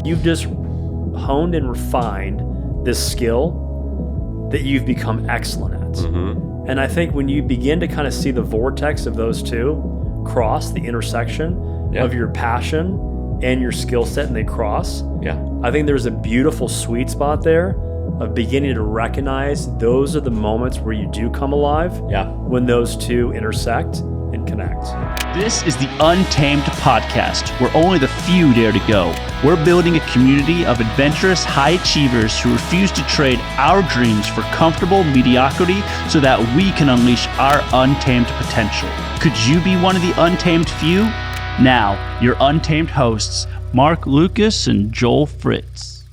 you've just honed and refined this skill that you've become excellent at. Mm-hmm. And I think when you begin to kind of see the vortex of those two cross, the intersection of your passion and your skill set, and they cross, I think there's a beautiful sweet spot there of beginning to recognize those are the moments where you do come alive when those two intersect and connect. This is the Untamed podcast, where only the few dare to go. We're building a community of adventurous high achievers who refuse to trade our dreams for comfortable mediocrity so that we can unleash our untamed potential. Could you be one of the untamed few? Now, your Untamed hosts, Marc Lucas and Joel Fritz.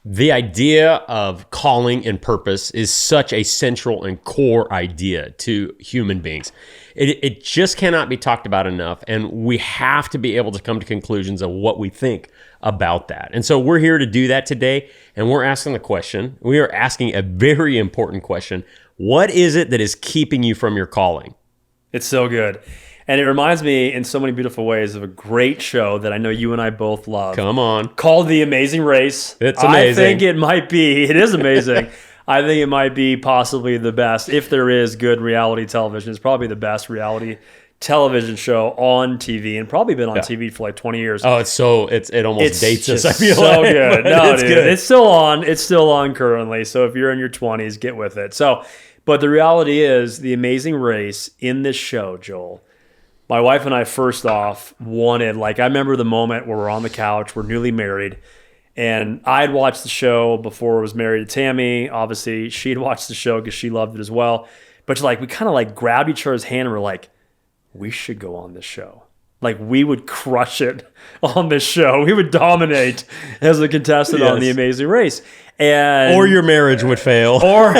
The idea of calling and purpose is such a central and core idea to human beings. It just cannot be talked about enough, and we have to be able to come to conclusions of what we think about that. And so we're here to do that today, and we're asking the question. We are asking a very important question. What is it that is keeping you from your calling? It's so good. And it reminds me in so many beautiful ways of a great show that I know you and I both love. Come on. Called The Amazing Race. It's amazing. I think it is amazing. I think it might be possibly the best. If there is good reality television, it's probably the best reality television show on TV, and probably been on TV for like 20 years. Oh, it almost dates us. I feel so like. Good. No, it's dude, good. It's still on. It's still on currently. So if you're in your 20s, get with it. But the reality is, The Amazing Race in this show, Joel, my wife and I first off wanted, I remember the moment where we're on the couch, we're newly married, and I had watched the show before I was married to Tammy. Obviously, she'd watched the show because she loved it as well. But we kind of grabbed each other's hand and we're like, we should go on this show. We would crush it on this show. We would dominate as a contestant on The Amazing Race. Or your marriage would fail. Or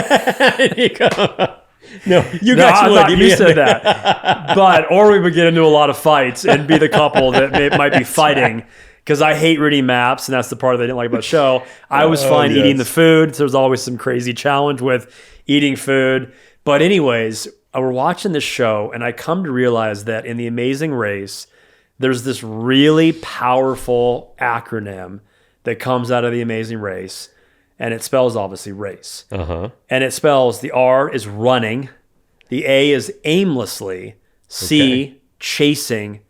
No, you guys would. You said that. Or we would get into a lot of fights and be the couple that might be fighting. Because I hate reading maps, and that's the part that I didn't like about the show. I was fine eating the food. So there was always some crazy challenge with eating food. But anyways, we're watching this show, and I come to realize that in The Amazing Race, there's this really powerful acronym that comes out of The Amazing Race. And it spells, obviously, race. Uh-huh. And it spells, the R is running, the A is aimlessly, C, chasing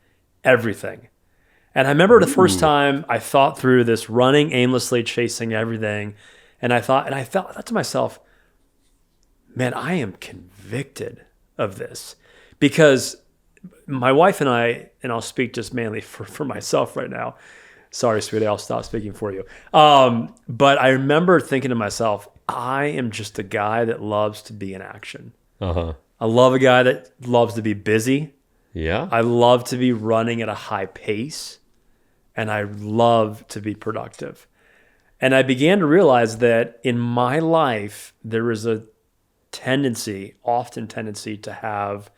everything. And I remember the first time I thought through this running, aimlessly, chasing everything, and I thought to myself, man, I am convicted of this. Because my wife and I, and I'll speak just mainly for myself right now. Sorry, sweetie, I'll stop speaking for you. But I remember thinking to myself, I am just a guy that loves to be in action. Uh-huh. I love a guy that loves to be busy. Yeah. I love to be running at a high pace. And I love to be productive. And I began to realize that in my life, there is a often tendency to have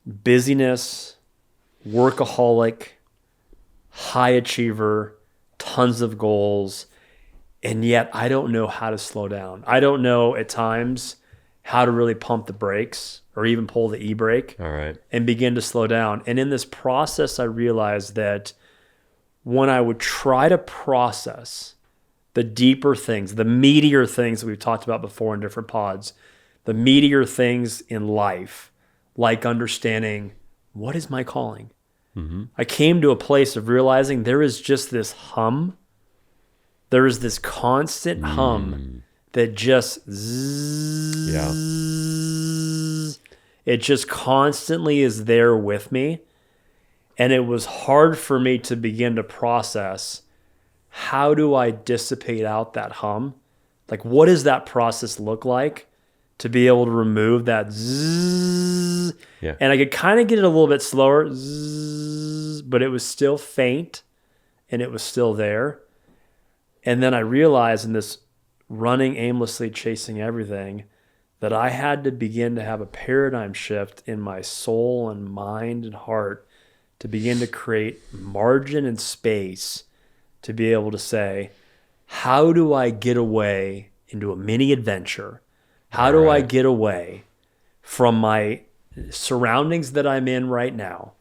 busyness, workaholic, high achiever, tons of goals, and yet I don't know how to slow down. I don't know at times how to really pump the brakes or even pull the e-brake. All right. And begin to slow down. And in this process, I realized that when I would try to process the deeper things, the meatier things that we've talked about before in different pods, the meatier things in life, like understanding, what is my calling? Mm-hmm. I came to a place of realizing there is just this hum. There is this constant hum that just zzz. Yeah. It just constantly is there with me. And it was hard for me to begin to process, how do I dissipate out that hum? What does that process look like to be able to remove that zzz? Yeah. And I could kind of get it a little bit slower, zzz, but it was still faint and it was still there. And then I realized in this running aimlessly, chasing everything, that I had to begin to have a paradigm shift in my soul and mind and heart to begin to create margin and space to be able to say, how do I get away into a mini adventure? How do I get away from my surroundings that I'm in right now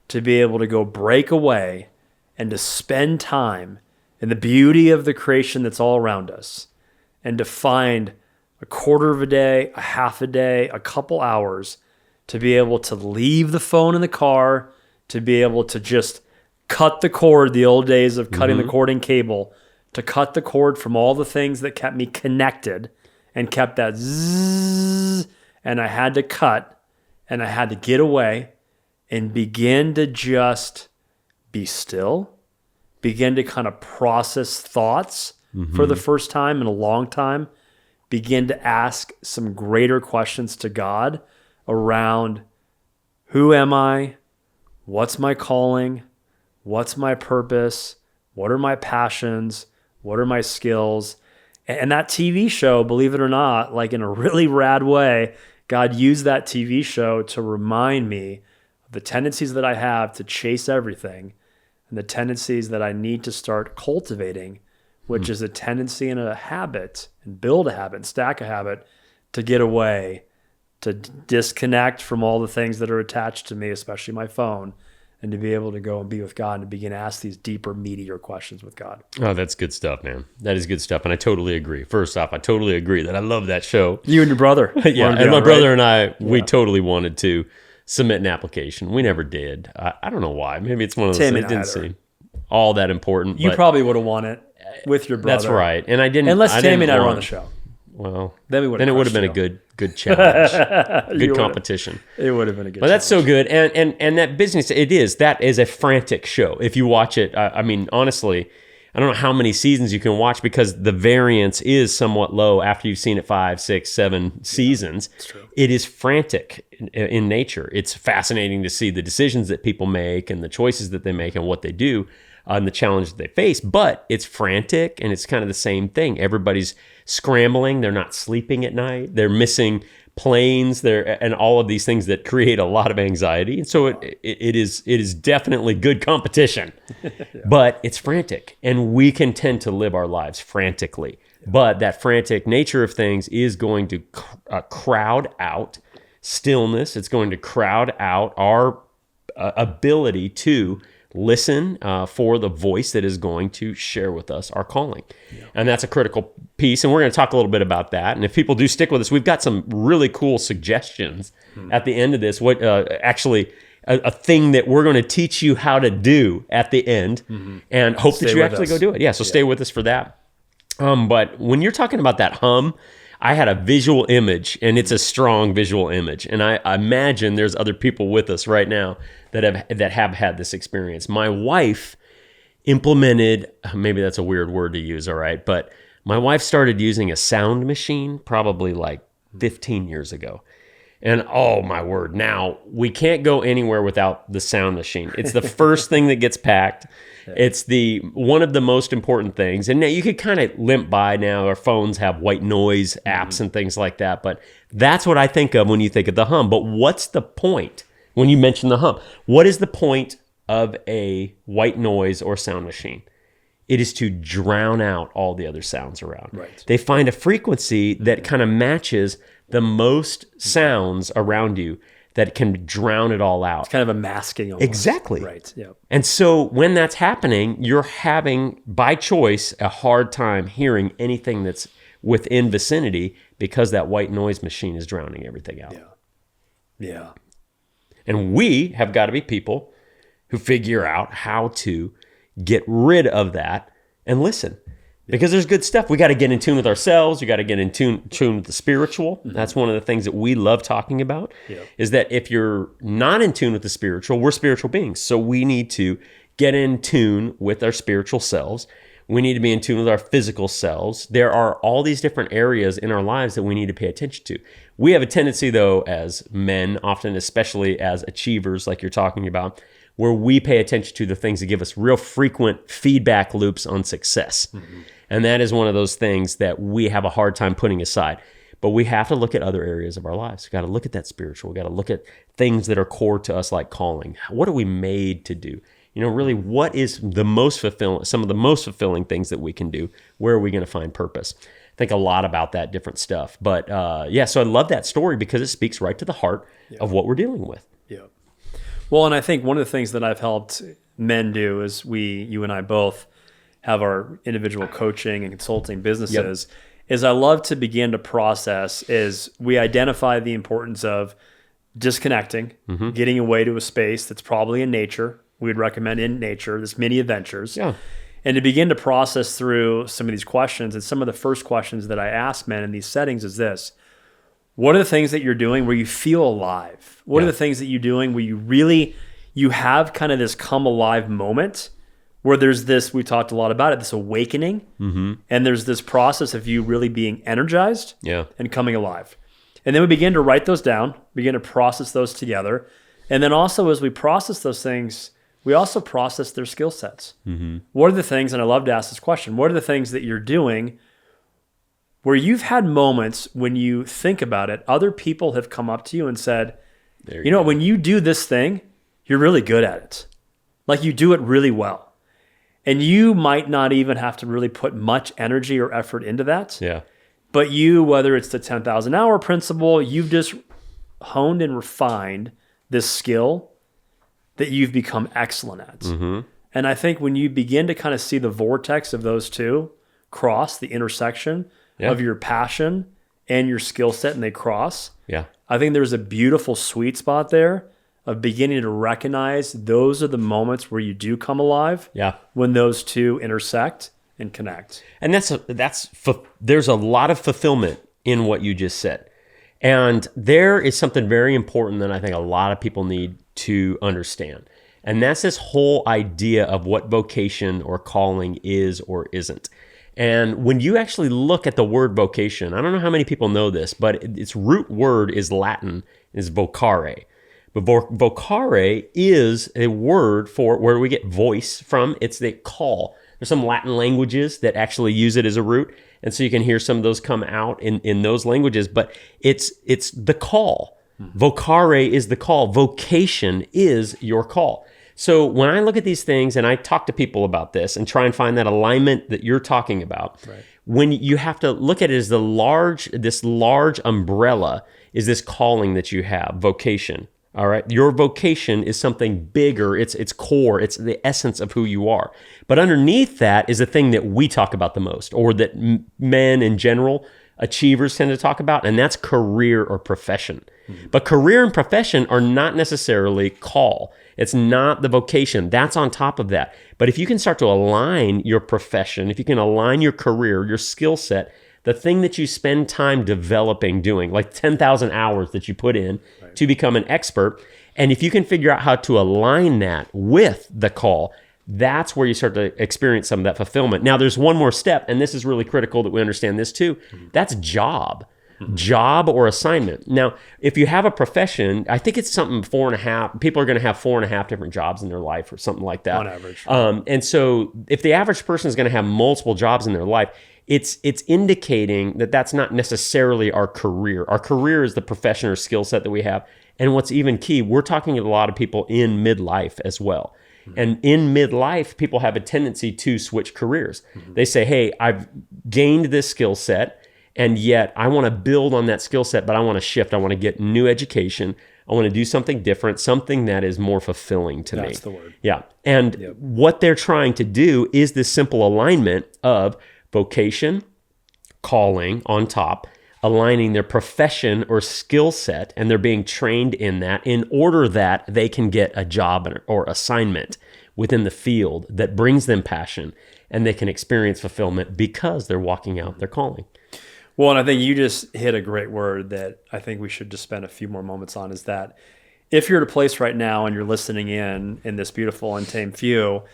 to be able to go break away and to spend time in the beauty of the creation that's all around us, and to find a quarter of a day, a half a day, a couple hours to be able to leave the phone in the car, to be able to just cut the cord, the old days of cutting the cord and cable, to cut the cord from all the things that kept me connected and kept that zzz, and I had to cut, and I had to get away and begin to just be still, begin to kind of process thoughts for the first time in a long time, begin to ask some greater questions to God around who am I, what's my calling, what's my purpose, what are my passions, what are my skills. And that TV show, believe it or not, like in a really rad way, God used that TV show to remind me of the tendencies that I have to chase everything and the tendencies that I need to start cultivating, which is a tendency and a habit, and build a habit, and stack a habit, to get away, to disconnect from all the things that are attached to me, especially my phone, and to be able to go and be with God and begin to ask these deeper, meatier questions with God. Oh, that's good stuff, man. That is good stuff. And I totally agree. First off, I totally agree that I love that show. You and your brother. Yeah, and my brother and I, we totally wanted to submit an application. We never did. I don't know why. Maybe it's one of those things that didn't seem all that important. You probably would have won it with your brother. That's right. And I didn't. Unless Tammy and I were on the show. Well, then it would have been a good challenge, good competition. It would have been a good. But that's so good, and that business, that is a frantic show. If you watch it, I mean, honestly, I don't know how many seasons you can watch because the variance is somewhat low after you've seen it 5, 6, 7 seasons. That's true. It is frantic in nature. It's fascinating to see the decisions that people make and the choices that they make and what they do. And the challenge that they face, but it's frantic and it's kind of the same thing. Everybody's scrambling. They're not sleeping at night. They're missing planes and all of these things that create a lot of anxiety. And so it is definitely good competition, but it's frantic, and we can tend to live our lives frantically. But that frantic nature of things is going to crowd out stillness. It's going to crowd out our ability to listen for the voice that is going to share with us our calling. Yeah. And that's a critical piece. And we're going to talk a little bit about that. And if people do stick with us, we've got some really cool suggestions at the end of this. What actually a thing that we're going to teach you how to do at the end, and hope that you actually go do it. Yeah, so stay with us for that. But when you're talking about that hum, I had a visual image, and it's a strong visual image. And I imagine there's other people with us right now that have had this experience. My wife implemented, maybe that's a weird word to use, all right, but my wife started using a sound machine probably like 15 years ago. And oh my word, now we can't go anywhere without the sound machine. It's the first thing that gets packed. It's one of the most important things. And now you could kind of limp by now. Our phones have white noise apps and things like that. But that's what I think of when you think of the hum. But what's the point when you mention the hum? What is the point of a white noise or sound machine? It is to drown out all the other sounds around. Right. They find a frequency that kind of matches the most sounds around you that can drown it all out. It's kind of a masking almost. Exactly. Right. Yep. And so when that's happening, you're having, by choice, a hard time hearing anything that's within vicinity because that white noise machine is drowning everything out. Yeah. And we have got to be people who figure out how to get rid of that and listen. Because there's good stuff. We got to get in tune with ourselves. You got to get in tune with the spiritual. That's one of the things that we love talking about, is that if you're not in tune with the spiritual, we're spiritual beings. So we need to get in tune with our spiritual selves. We need to be in tune with our physical selves. There are all these different areas in our lives that we need to pay attention to. We have a tendency, though, as men, often especially as achievers like you're talking about, where we pay attention to the things that give us real frequent feedback loops on success. And that is one of those things that we have a hard time putting aside. But we have to look at other areas of our lives. We've got to look at that spiritual. We've got to look at things that are core to us, like calling. What are we made to do? You know, really, what is some of the most fulfilling things that we can do? Where are we going to find purpose? Think a lot about that different stuff. But so I love that story because it speaks right to the heart of what we're dealing with. Yeah. Well, and I think one of the things that I've helped men do is you and I both have our individual coaching and consulting businesses, is I love to begin to process is we identify the importance of disconnecting, getting away to a space that's probably in nature. We'd recommend in nature, this mini adventures. Yeah. And to begin to process through some of these questions. And some of the first questions that I ask men in these settings is this: what are the things that you're doing where you feel alive? What are the things that you're doing where you have kind of this come alive moment where there's this, we talked a lot about it, this awakening, and there's this process of you really being energized and coming alive. And then we begin to write those down, begin to process those together. And then also as we process those things, we also process their skill sets. What are the things, and I love to ask this question, what are the things that you're doing where you've had moments when you think about it, other people have come up to you and said, you know, when you do this thing, you're really good at it. Like you do it really well. And you might not even have to really put much energy or effort into that. Yeah. But you, whether it's the 10,000 hour principle, you've just honed and refined this skill that you've become excellent at. And I think when you begin to kind of see the vortex of those two cross, the intersection of your passion and your skill set, and they cross, I think there's a beautiful sweet spot there of beginning to recognize those are the moments where you do come alive when those two intersect and connect. And there's a lot of fulfillment in what you just said. And there is something very important that I think a lot of people need to understand. And that's this whole idea of what vocation or calling is or isn't. And when you actually look at the word vocation, I don't know how many people know this, but its root word is Latin, is vocare. But vocare is a word for where we get voice from. It's the call. There's some Latin languages that actually use it as a root. And so you can hear some of those come out in those languages, but it's the call. Vocare is the call. Vocation is your call. So when I look at these things and I talk to people about this and try and find that alignment that you're talking about, when you have to look at it as this large umbrella is this calling that you have, vocation. All right. Your vocation is something bigger. It's core. It's the essence of who you are. But underneath that is the thing that we talk about the most, or that men in general, achievers tend to talk about, and that's career or profession. But career and profession are not necessarily call. It's not the vocation. That's on top of that. But if you can start to align your profession, if you can align your career, your skill set, the thing that you spend time developing, doing, like 10,000 hours that you put in to become an expert, and if you can figure out how to align that with the call, that's where you start to experience some of that fulfillment. Now, there's one more step, and this is really critical that we understand this too. That's job. Job or assignment. Now, if you have a profession, I think it's something 4.5. People are going to have 4.5 different jobs in their life or something like that. On average. And so if the average person is going to have multiple jobs in their life, it's indicating that that's not necessarily our career. Our career is the profession or skill set that we have. And what's even key, we're talking to a lot of people in midlife as well. And in midlife, people have a tendency to switch careers. They say, hey, I've gained this skill set, and yet I want to build on that skill set, but I want to shift. I want to get new education. I want to do something different, something that is more fulfilling to me. That's the word. Yeah. And what they're trying to do is this simple alignment of vocation, calling on top, aligning their profession or skill set, and they're being trained in that in order that they can get a job or assignment within the field that brings them passion, and they can experience fulfillment because they're walking out their calling. Well, and I think you just hit a great word that I think we should just spend a few more moments on, is that if you're at a place right now and you're listening in this beautiful Untamed few,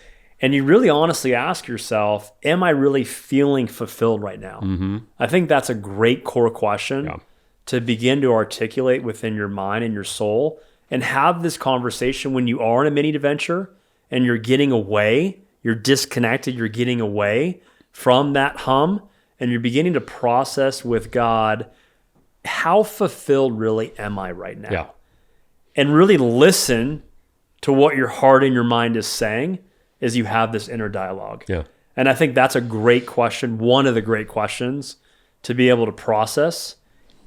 and you really honestly ask yourself, am I really feeling fulfilled right now? I think that's a great core question to begin to articulate within your mind and your soul, and have this conversation when you are in a mini adventure and you're getting away, you're disconnected, you're getting away from that hum, and you're beginning to process with God, how fulfilled really am I right now? Yeah. And really listen to what your heart and your mind is saying as you have this inner dialogue. Yeah. And I think that's a great question, one of the great questions to be able to process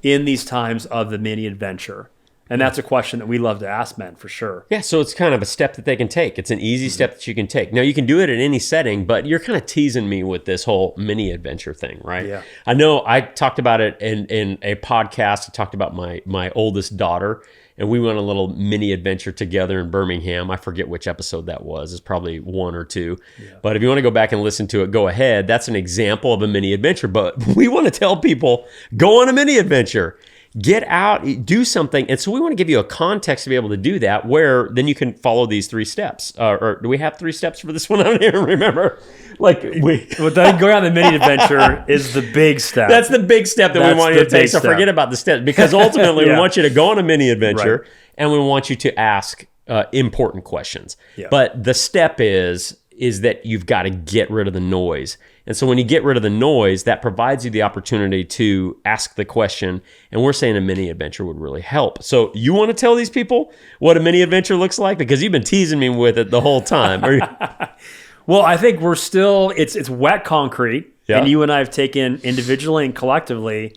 in these times of the mini adventure. And that's a question that we love to ask men for sure. Yeah, so it's kind of a step that they can take. It's an easy step that you can take. Now, you can do it in any setting, but you're kind of teasing me with this whole mini adventure thing, right? Yeah. I know I talked about it in a podcast. I talked about my oldest daughter, and we went on a little mini adventure together in Birmingham. I forget which episode that was. It's probably 1 or 2. Yeah. But if you want to go back and listen to it, go ahead. That's an example of a mini adventure. But we want to tell people, go on a mini adventure. Get out, do something. And so we want to give you a context to be able to do that, where then you can follow these 3 steps. Or do we have 3 steps for this one? I don't even remember. Then going on the mini adventure is the big step. That's the big step that we want you to take. So forget about the steps, because ultimately we want you to go on a mini adventure, and we want you to ask important questions. Yeah. But the step is that you've got to get rid of the noise. And so when you get rid of the noise, that provides you the opportunity to ask the question. And we're saying a mini adventure would really help. So you want to tell these people what a mini adventure looks like? Because you've been teasing me with it the whole time. Well, I think we're still, it's wet concrete. Yeah. And you and I have taken individually and collectively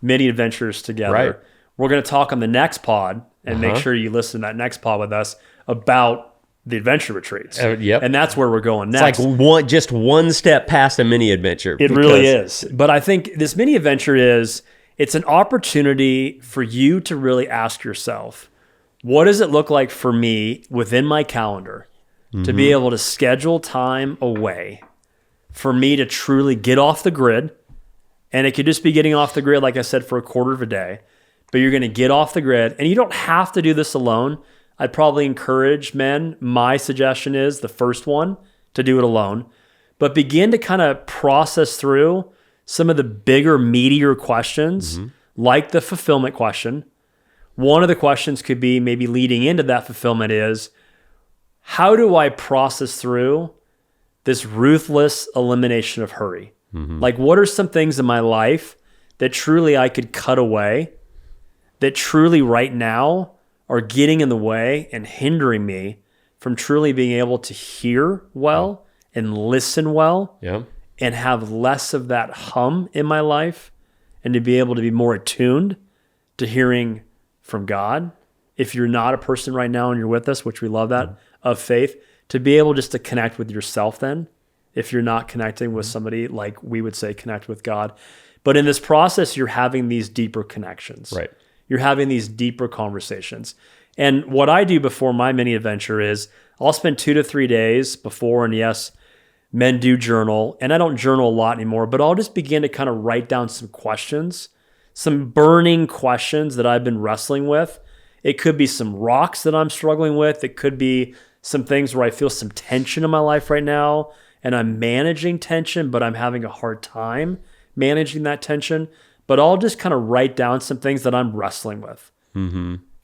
mini adventures together. Right. We're going to talk on the next pod, and make sure you listen to that next pod with us about the adventure retreats. Yep. And that's where we're going next. It's like just one step past a mini adventure. It really is. But I think this mini adventure it's an opportunity for you to really ask yourself, what does it look like for me within my calendar to be able to schedule time away for me to truly get off the grid? And it could just be getting off the grid, like I said, for a quarter of a day. But you're going to get off the grid. And you don't have to do this alone. I'd probably encourage men. My suggestion is the first one, to do it alone, but begin to kind of process through some of the bigger, meatier questions, like the fulfillment question. One of the questions could be, maybe leading into that fulfillment, is how do I process through this ruthless elimination of hurry? Like, what are some things in my life that truly I could cut away, that truly right now are getting in the way and hindering me from truly being able to hear well and listen well, and have less of that hum in my life, and to be able to be more attuned to hearing from God. If you're not a person right now and you're with us, which we love that, of faith, to be able just to connect with yourself then, if you're not connecting with somebody, like we would say, connect with God. But in this process, you're having these deeper connections. Right. You're having these deeper conversations. And what I do before my mini adventure is I'll spend 2 to 3 days before, and yes, men do journal, and I don't journal a lot anymore, but I'll just begin to kind of write down some questions, some burning questions that I've been wrestling with. It could be some rocks that I'm struggling with. It could be some things where I feel some tension in my life right now, and I'm managing tension, but I'm having a hard time managing that tension. But I'll just kind of write down some things that I'm wrestling with.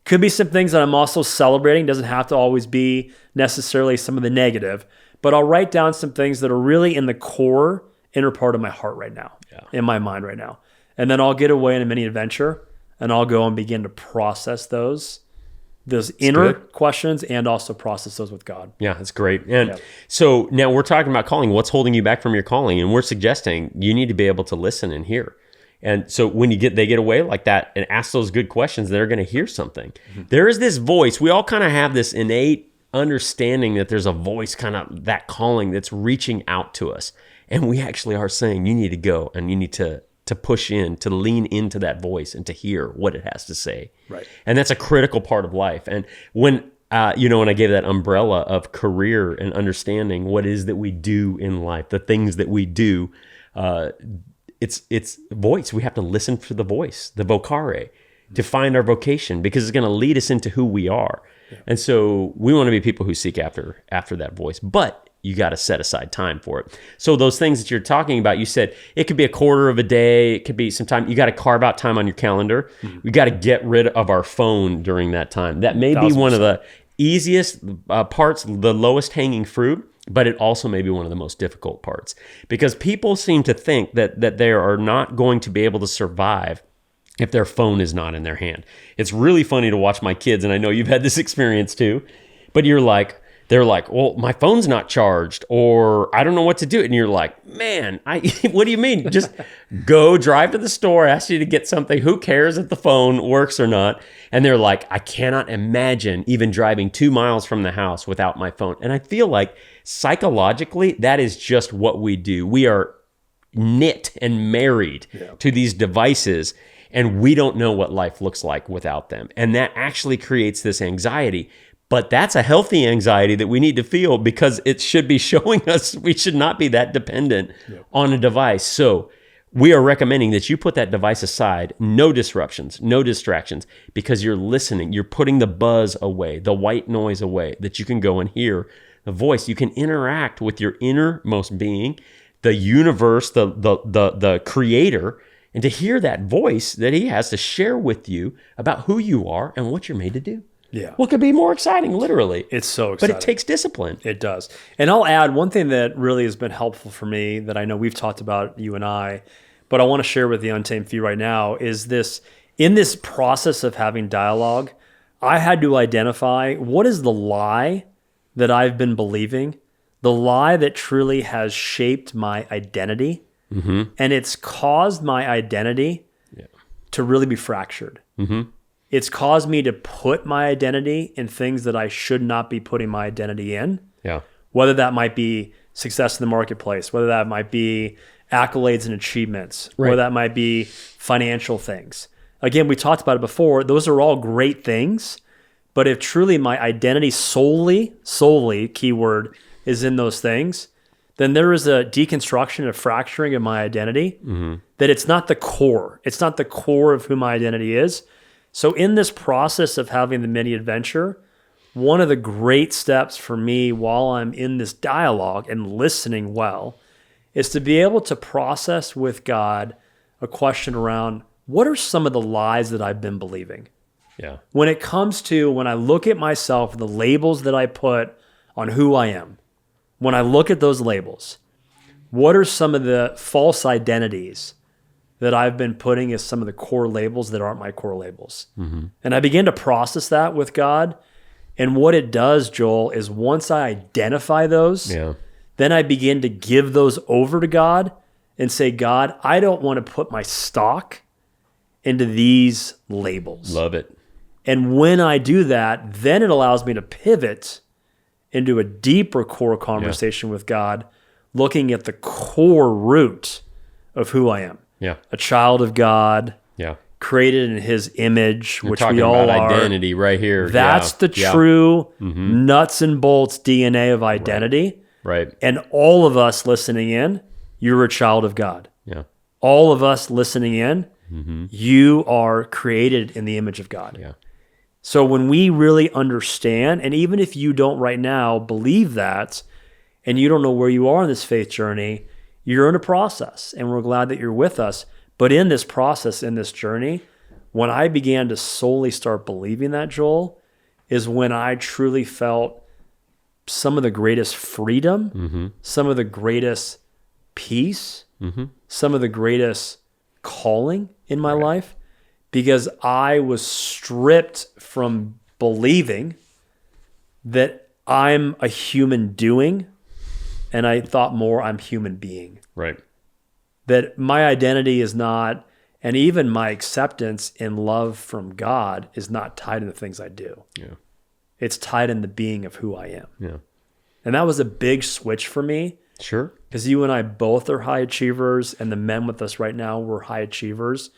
Could be some things that I'm also celebrating. Doesn't have to always be necessarily some of the negative, but I'll write down some things that are really in the core inner part of my heart right now, in my mind right now. And then I'll get away in a mini adventure, and I'll go and begin to process those inner questions, and also process those with God. Yeah, that's great. And so now we're talking about calling. What's holding you back from your calling? And we're suggesting you need to be able to listen and hear. And so when they get away like that and ask those good questions, they're going to hear something. There is this voice. We all kind of have this innate understanding that there's a voice, kind of that calling that's reaching out to us. And we actually are saying, you need to go, and you need to push in, to lean into that voice and to hear what it has to say. Right. And that's a critical part of life. And when when I gave that umbrella of career and understanding what it is that we do in life, the things that we do, it's voice. We have to listen for the voice, the vocare, to find our vocation, because it's going to lead us into who we are. Yeah. And so we want to be people who seek after that voice, but you got to set aside time for it. So those things that you're talking about, you said it could be a quarter of a day. It could be some time. You got to carve out time on your calendar. We got to get rid of our phone during that time. That may be one of the easiest parts, the lowest hanging fruit, but it also may be one of the most difficult parts, because people seem to think that they are not going to be able to survive if their phone is not in their hand. It's really funny to watch my kids, and I know you've had this experience too, but you're like, they're like, well, my phone's not charged, or I don't know what to do. And you're like, man, what do you mean? Just go drive to the store, ask you to get something. Who cares if the phone works or not? And they're like, I cannot imagine even driving 2 miles from the house without my phone. And I feel like psychologically, that is just what we do. We are knit and married to these devices, and we don't know what life looks like without them. And that actually creates this anxiety. But that's a healthy anxiety that we need to feel, because it should be showing us we should not be that dependent on a device. So we are recommending that you put that device aside, no disruptions, no distractions, because you're listening. You're putting the buzz away, the white noise away, that you can go and hear the voice. You can interact with your innermost being, the universe, the creator, and to hear that voice that he has to share with you about who you are and what you're made to do. Yeah. What could be more exciting, literally? It's so exciting. But it takes discipline. It does. And I'll add one thing that really has been helpful for me that I know we've talked about, you and I, but I want to share with the Untamed few right now is this. In this process of having dialogue, I had to identify what is the lie that I've been believing, the lie that truly has shaped my identity, and it's caused my identity to really be fractured. It's caused me to put my identity in things that I should not be putting my identity in. Yeah. Whether that might be success in the marketplace, whether that might be accolades and achievements, whether that might be financial things. Again, we talked about it before. Those are all great things. But if truly my identity solely, keyword, is in those things, then there is a deconstruction, a fracturing of my identity, that it's not the core. It's not the core of who my identity is. So in this process of having the mini adventure, one of the great steps for me while I'm in this dialogue and listening well is to be able to process with God a question around, what are some of the lies that I've been believing? Yeah. When it comes to when I look at myself, the labels that I put on who I am, when I look at those labels, what are some of the false identities that I've been putting as some of the core labels that aren't my core labels? And I begin to process that with God. And what it does, Joel, is once I identify those, then I begin to give those over to God and say, God, I don't want to put my stock into these labels. Love it. And when I do that, then it allows me to pivot into a deeper core conversation with God, looking at the core root of who I am. Yeah. A child of God, created in his image, We're which talking we all about are. identity right here. That's the true nuts and bolts DNA of identity. Right. And all of us listening in, you're a child of God. Yeah. All of us listening in, you are created in the image of God. Yeah. So when we really understand, and even if you don't right now believe that, and you don't know where you are in this faith journey, you're in a process, and we're glad that you're with us. But in this process, in this journey, when I began to solely start believing that, Joel, is when I truly felt some of the greatest freedom, some of the greatest peace, some of the greatest calling in my life, because I was stripped from believing that I'm a human doing, and I thought more I'm human being. Right. That my identity is not, and even my acceptance in love from God is not tied in the things I do. Yeah. It's tied in the being of who I am. Yeah. And that was a big switch for me. Sure. Because you and I both are high achievers, and the men with us right now, we're high achievers.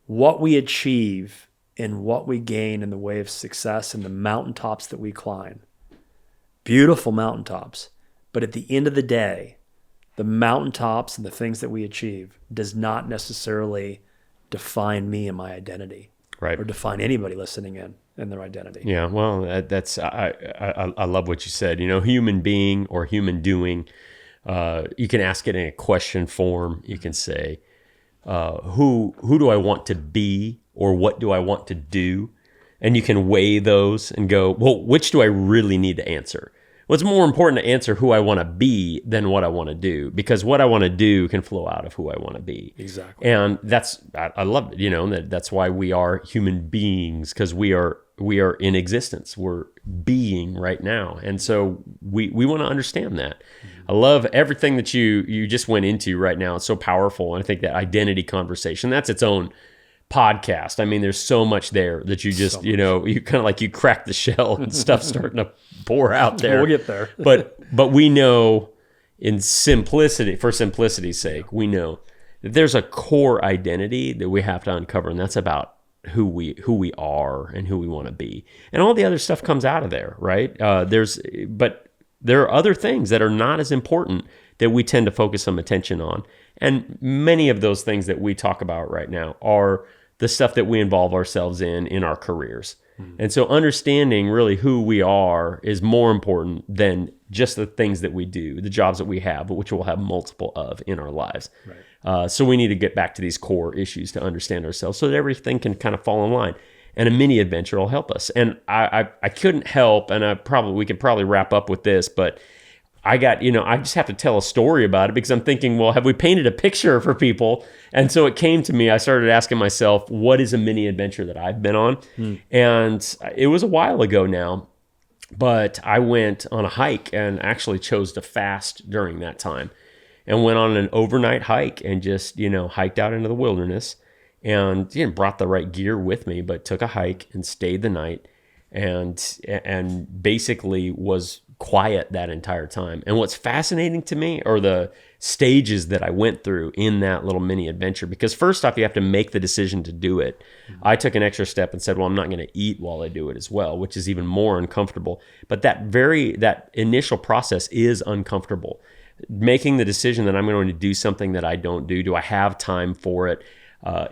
What we achieve and what we gain in the way of success and the mountaintops that we climb, beautiful mountaintops. But at the end of the day, the mountaintops and the things that we achieve does not necessarily define me and my identity, Right. or define anybody listening in their identity. Yeah. Well, that's I love what you said. You know, human being or human doing. You can ask it in a question form. You can say, who do I want to be, or what do I want to do? And you can weigh those and go, well, which do I really need to answer? Well, it's more important to answer who I want to be than what I want to do, because what I want to do can flow out of who I want to be. Exactly. And I love it, that's why we are human beings, because we are in existence. We're being right now. And so we want to understand that. I love everything that you just went into right now. It's so powerful. And I think that identity conversation, that's its own podcast. I mean, there's so much there that you just, you kind of like you crack the shell and stuff's starting to pour out there. We'll get there. but we know in simplicity, for simplicity's sake, we know that there's a core identity that we have to uncover, and that's about who we are and who we want to be. And all the other stuff comes out of there, right? But there are other things that are not as important that we tend to focus some attention on. And many of those things that we talk about right now are the stuff that we involve ourselves in our careers. And so understanding really who we are is more important than just the things that we do, the jobs that we have, which we'll have multiple of in our lives. Right. So we need to get back to these core issues to understand ourselves so that everything can kind of fall in line. And a mini adventure will help us. And I couldn't help, and we could probably wrap up with this, but I just have to tell a story about it, because I'm thinking, well, have we painted a picture for people? And so it came to me, I started asking myself, what is a mini adventure that I've been on? And it was a while ago now, but I went on a hike and actually chose to fast during that time, and went on an overnight hike and just, hiked out into the wilderness, and brought the right gear with me, but took a hike and stayed the night, and basically was quiet that entire time. And what's fascinating to me are the stages that I went through in that little mini adventure, because first off, you have to make the decision to do it. I took an extra step and said, well, I'm not going to eat while I do it as well, which is even more uncomfortable. But that initial process is uncomfortable. Making the decision that I'm going to do something that I don't do. Do I have time for it?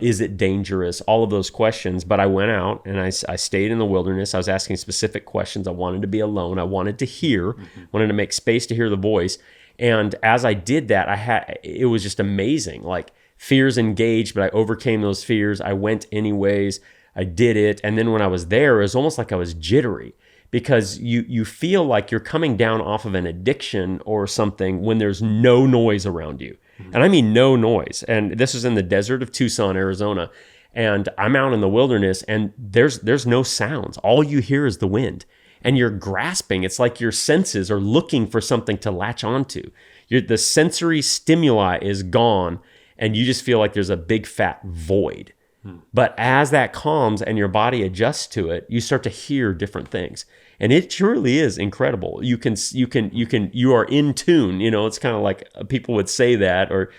Is it dangerous? All of those questions. But I went out and I stayed in the wilderness. I was asking specific questions. I wanted to be alone. I wanted to hear, wanted to make space to hear the voice. And as I did that, it was just amazing. Like, fears engaged, but I overcame those fears. I went anyways. I did it. And then when I was there, it was almost like I was jittery, because you feel like you're coming down off of an addiction or something when there's no noise around you. And I mean no noise. And this was in the desert of Tucson, Arizona. And I'm out in the wilderness, and there's no sounds. All you hear is the wind. And you're grasping. It's like your senses are looking for something to latch onto. The sensory stimuli is gone, and you just feel like there's a big fat void. But as that calms and your body adjusts to it, you start to hear different things. And it truly is incredible. You are in tune. It's kind of like people would say that, or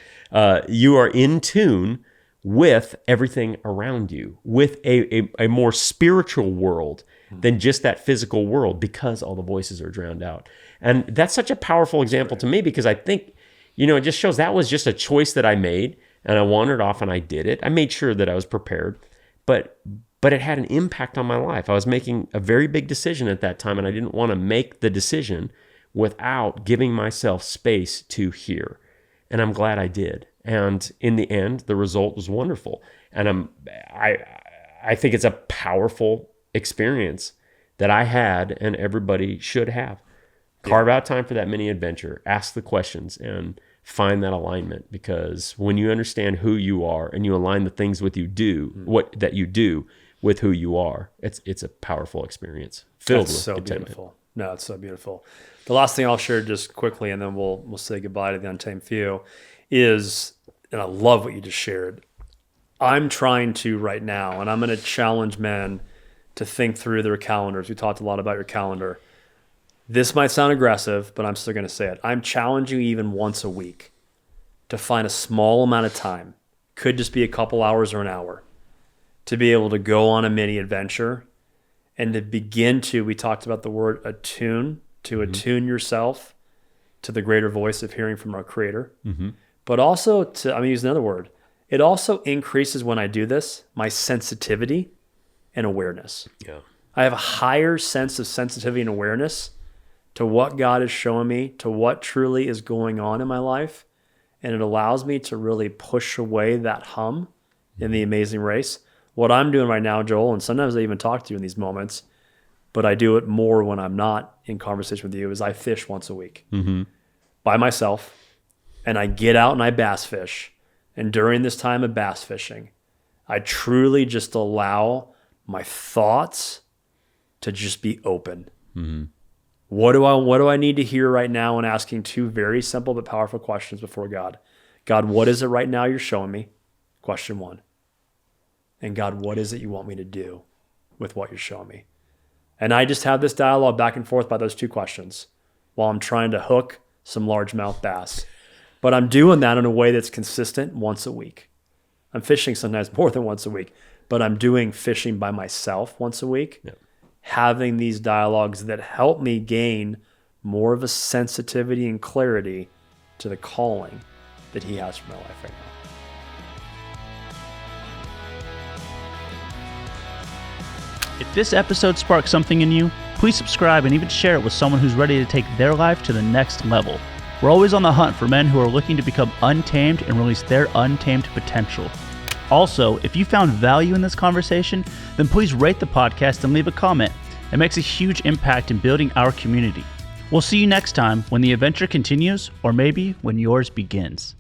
you are in tune with everything around you, with a more spiritual world than just that physical world, because all the voices are drowned out. And that's such a powerful example to me, because I think, it just shows that was just a choice that I made, and I wandered off and I did it. I made sure that I was prepared, but it had an impact on my life. I was making a very big decision at that time, and I didn't want to make the decision without giving myself space to hear. And I'm glad I did. And in the end, the result was wonderful. And I think it's a powerful experience that I had, and everybody should have. Carve out time for that mini adventure. Ask the questions and find that alignment, because when you understand who you are and you align the things what you do with who you are, it's a powerful experience filled with so contentment. Beautiful. No, it's so beautiful. The last thing I'll share just quickly, and then we'll say goodbye to the Untamed few, is, and I love what you just shared, I'm trying to right now, and I'm going to challenge men to think through their calendars. We talked a lot about your calendar. This might sound aggressive, but I'm still going to say it. I'm challenging you even once a week to find a small amount of time, could just be a couple hours or an hour, to be able to go on a mini adventure and to begin to, we talked about the word attune, to attune yourself to the greater voice of hearing from our Creator. But also I'm going to use another word. It also increases, when I do this, my sensitivity and awareness. Yeah. I have a higher sense of sensitivity and awareness to what God is showing me, to what truly is going on in my life. And it allows me to really push away that hum in the amazing race. What I'm doing right now, Joel, and sometimes I even talk to you in these moments, but I do it more when I'm not in conversation with you, is I fish once a week by myself, and I get out and I bass fish. And during this time of bass fishing, I truly just allow my thoughts to just be open. What do I need to hear right now? And asking two very simple but powerful questions before God. God, what is it right now you're showing me? Question one. And God, what is it you want me to do with what you're showing me? And I just have this dialogue back and forth by those two questions while I'm trying to hook some largemouth bass. But I'm doing that in a way that's consistent once a week. I'm fishing sometimes more than once a week, but I'm doing fishing by myself once a week, having these dialogues that help me gain more of a sensitivity and clarity to the calling that he has for my life right now. If this episode sparked something in you, please subscribe and even share it with someone who's ready to take their life to the next level. We're always on the hunt for men who are looking to become untamed and release their untamed potential. Also, if you found value in this conversation, then please rate the podcast and leave a comment. It makes a huge impact in building our community. We'll see you next time when the adventure continues, or maybe when yours begins.